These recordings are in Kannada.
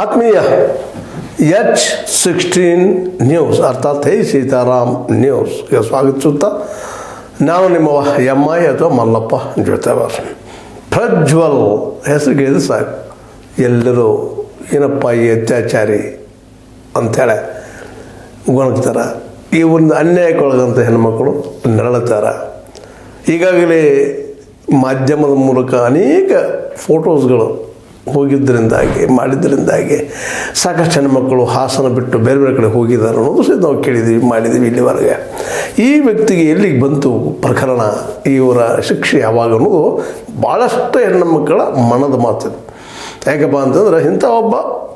ಆತ್ಮೀಯ H16 ನ್ಯೂಸ್ ಅರ್ಥಾತ್ ಹೇ ಸೀತಾರಾಮ್ ನ್ಯೂಸ್ಗೆ ಸ್ವಾಗತಿಸುತ್ತಾ ನಾನು ನಿಮ್ಮ ಎಂ.ಐ. ಅಥವಾ ಮಲ್ಲಪ್ಪ ಜೊತೆವಾರ. ಪ್ರಜ್ವಲ್ ಹೆಸರಿಗೆ ಸಾಕು, ಎಲ್ಲರೂ ಏನಪ್ಪ ಈ ಅತ್ಯಾಚಾರಿ ಅಂಥೇಳಿ ಗೊಣಗ್ತಾರೆ. ಈ ಒಂದು ಅನ್ಯಾಯಕ್ಕೊಳಗಂಥ ಹೆಣ್ಮಕ್ಳು ನರಳುತ್ತಾರೆ. ಈಗಾಗಲೇ ಮಾಧ್ಯಮದ ಮೂಲಕ ಅನೇಕ ಫೋಟೋಸ್ಗಳು ಹೋಗಿದ್ದರಿಂದಾಗಿ ಮಾಡಿದ್ದರಿಂದಾಗಿ ಸಾಕಷ್ಟು ಹೆಣ್ಮಕ್ಕಳು ಹಾಸನ ಬಿಟ್ಟು ಬೇರೆ ಬೇರೆ ಕಡೆ ಹೋಗಿದ್ದಾರೆ ಅನ್ನೋದು ಸಹ ನಾವು ಮಾಡಿದ್ದೀವಿ ಇಲ್ಲಿವರೆಗೆ. ಈ ವ್ಯಕ್ತಿಗೆ ಎಲ್ಲಿಗೆ ಬಂತು ಪ್ರಕರಣ, ಇವರ ಶಿಕ್ಷೆ ಯಾವಾಗ ಅನ್ನೋದು ಭಾಳಷ್ಟು ಹೆಣ್ಣುಮಕ್ಕಳ ಮನದ ಮಾತು. ಯಾಕಪ್ಪ ಅಂತಂದ್ರೆ ಇಂಥ ಒಬ್ಬ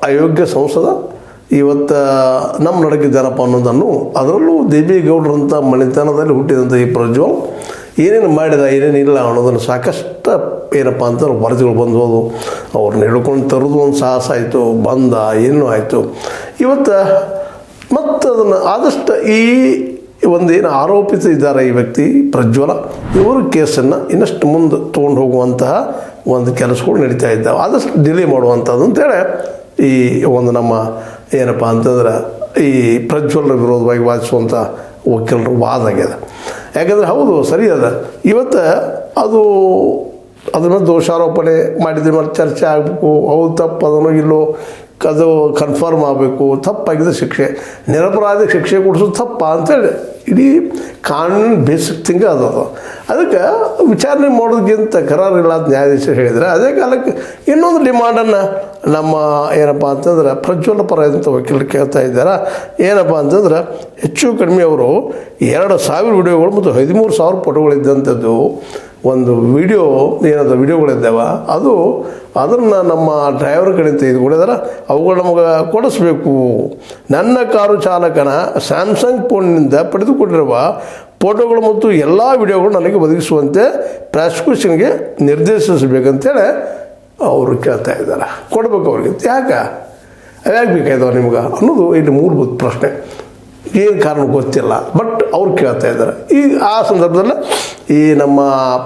ಅಯೋಗ್ಯ ಸಂಸದ ಇವತ್ತು ನಮ್ಮ ನಡಗಿದ್ದಾರಪ್ಪ ಅನ್ನೋದನ್ನು, ಅದರಲ್ಲೂ ದೇವೇಗೌಡರಂಥ ಮನೆತನದಲ್ಲಿ ಹುಟ್ಟಿದಂಥ ಈ ಪ್ರಜ್ವಲ್ ಏನೇನು ಮಾಡಿದ ಏನೇನಿಲ್ಲ ಅನ್ನೋದನ್ನು ಸಾಕಷ್ಟು ಏನಪ್ಪ ಅಂತಂದ್ರೆ ವರದಿಗಳು ಬಂದವು. ಅವ್ರನ್ನ ಹಿಡ್ಕೊಂಡು ತರೋದು ಒಂದು ಸಾಹಸ ಆಯಿತು, ಬಂದ ಏನೂ ಆಯಿತು. ಇವತ್ತು ಮತ್ತು ಅದನ್ನು ಆದಷ್ಟು ಈ ಒಂದೇನು ಆರೋಪಿತ ಇದ್ದಾರೆ ಈ ವ್ಯಕ್ತಿ ಪ್ರಜ್ವಲ, ಇವರು ಕೇಸನ್ನು ಇನ್ನಷ್ಟು ಮುಂದೆ ತೊಗೊಂಡು ಹೋಗುವಂತಹ ಒಂದು ಕೆಲಸಗಳು ನಡೀತಾ ಇದ್ದಾವೆ. ಆದಷ್ಟು ಡಿಲೇ ಮಾಡುವಂಥದ್ದು ಅಂತೇಳಿ ಈ ಒಂದು ನಮ್ಮ ಏನಪ್ಪ ಅಂತಂದ್ರೆ ಈ ಪ್ರಜ್ವಲರ ವಿರೋಧವಾಗಿ ವಾದಿಸುವಂಥ ವಕೀಲರು ವಾದ ಆಗ್ಯದ. ಯಾಕಂದರೆ ಹೌದು ಸರಿ ಅದ, ಇವತ್ತು ಅದು ಅದ್ರ ಮೇಲೆ ದೋಷಾರೋಪಣೆ ಮಾಡಿದ್ರೆ ಮೇಲೆ ಚರ್ಚೆ ಆಗಬೇಕು, ಹೌದು ತಪ್ಪು ಅದನ್ನೋ ಇಲ್ಲೋ ಅದು ಕನ್ಫರ್ಮ್ ಆಗಬೇಕು. ತಪ್ಪಾಗಿದ್ದರೆ ಶಿಕ್ಷೆ, ನಿರಪರಾಧಿ ಶಿಕ್ಷೆ ಕೊಡಿಸೋದು ತಪ್ಪ ಅಂತೇಳಿ ಇಡೀ ಕಾನೂನು ಬೇಸಿಕ್ ಥಿಂಗ್ ಅದು. ಅದಕ್ಕೆ ವಿಚಾರಣೆ ಮಾಡೋದಕ್ಕಿಂತ ಕರಾರಿಲ್ಲ ಅಂತ ನ್ಯಾಯಾಧೀಶರು ಹೇಳಿದರೆ, ಅದೇ ಕಾಲಕ್ಕೆ ಇನ್ನೊಂದು ಡಿಮಾಂಡನ್ನು ನಮ್ಮ ಏನಪ್ಪ ಅಂತಂದ್ರೆ ಪ್ರಜ್ವಲ ಪರ ಇದ್ದಂಥ ವಕೀಲರು ಕೇಳ್ತಾ ಇದ್ದಾರೆ. ಏನಪ್ಪ ಅಂತಂದ್ರೆ ಹೆಚ್ಚು ಕಡಿಮೆ ಅವರು 2,000 ವಿಡಿಯೋಗಳು ಮತ್ತು 13,000 ಫೋಟೋಗಳಿದ್ದಂಥದ್ದು ಒಂದು ವಿಡಿಯೋ ಏನದು ವಿಡಿಯೋಗಳಿದ್ದಾವೆ, ಅದನ್ನು ನಮ್ಮ ಡ್ರೈವರ್ ಕಡೆಯಿಂದ ತೆಗೆದುಕೊಂಡಿದ್ದಾರೆ. ಅವುಗಳು ನಮಗೆ ಕೊಡಿಸ್ಬೇಕು. ನನ್ನ ಕಾರು ಚಾಲಕನ ಸ್ಯಾಮ್ಸಂಗ್ ಫೋನ್ನಿಂದ ಪಡೆದುಕೊಂಡಿರುವ ಫೋಟೋಗಳು ಮತ್ತು ಎಲ್ಲ ವಿಡಿಯೋಗಳು ನನಗೆ ಒದಗಿಸುವಂತೆ ಪ್ರಾಸಿಕ್ಯೂಷನ್ಗೆ ನಿರ್ದೇಶಿಸಬೇಕಂತೇಳಿ ಅವರು ಕೇಳ್ತಾ ಇದ್ದಾರೆ. ಕೊಡಬೇಕು ಅವ್ರಿಗೆ. ಯಾಕೆ ಬೇಕಾಯ್ತವ ನಿಮ್ಗೆ ಅನ್ನೋದು ಇಲ್ಲಿ ಮೂಲಭೂತ ಪ್ರಶ್ನೆ. ಏನು ಕಾರಣ ಗೊತ್ತಿಲ್ಲ, ಬಟ್ ಅವ್ರು ಕೇಳ್ತಾ ಇದ್ದಾರೆ. ಈ ಆ ಸಂದರ್ಭದಲ್ಲಿ ಈ ನಮ್ಮ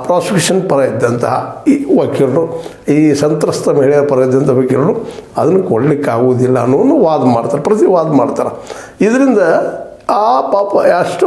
ಪ್ರಾಸಿಕ್ಯೂಷನ್ ಪರ ಇದ್ದಂತಹ ಈ ವಕೀಲರು, ಈ ಸಂತ್ರಸ್ತ ಮಹಿಳೆಯರ ಪರ ಇದ್ದಂಥ ವಕೀಲರು ಅದನ್ನು ಕೊಡಲಿಕ್ಕೆ ಆಗುವುದಿಲ್ಲ ಅನ್ನೋನು ವಾದ ಮಾಡ್ತಾರೆ, ಪ್ರತಿ ವಾದ ಮಾಡ್ತಾರೆ. ಇದರಿಂದ ಆ ಪಾಪ ಅಷ್ಟು